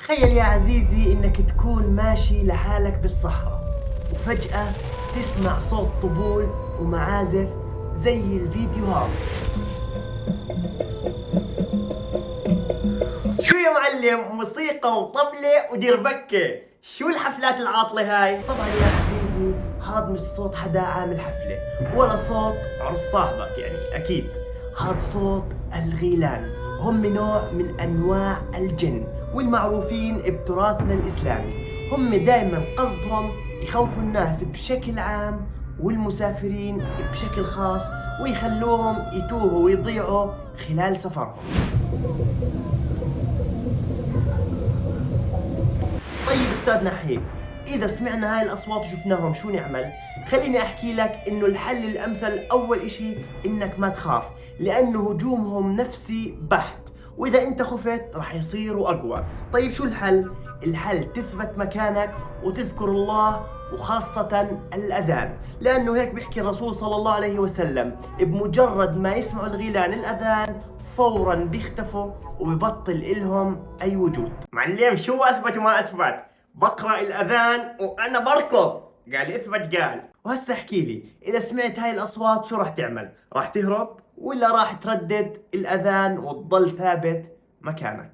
تخيل يا عزيزي انك تكون ماشي لحالك بالصحراء وفجأة تسمع صوت طبول ومعازف زي الفيديو هذا. شو يا معلم، موسيقى وطبلة ودربكة، شو الحفلات العاطلة هاي؟ طبعا يا عزيزي هذا مش صوت حدا عامل حفلة ولا صوت عرس صاحبك، يعني اكيد هذا صوت الغيلان. هم نوع من انواع الجن والمعروفين بتراثنا الاسلامي. هم دائما قصدهم يخوفوا الناس بشكل عام والمسافرين بشكل خاص، ويخلوهم يتوهوا ويضيعوا خلال سفرهم. طيب استاذ نحيد، اذا سمعنا هاي الاصوات وشفناهم شو نعمل؟ خليني احكي لك انه الحل الامثل اول اشي انك ما تخاف، لانه هجومهم نفسي بحت، واذا انت خفت راح يصيروا اقوى. طيب شو الحل؟ الحل تثبت مكانك وتذكر الله، وخاصة الأذان، لأنه هيك بيحكي الرسول صلى الله عليه وسلم، بمجرد ما يسمعوا الغيلان الأذان فورا بيختفوا وببطل إلهم أي وجود. معلم شو أثبت وما أثبت؟ بقرأ الأذان وأنا بركض، قال اثبت قال. وهسه احكي لي، إذا سمعت هاي الأصوات شو راح تعمل؟ راح تهرب ولا راح تردد الأذان وتضل ثابت مكانك؟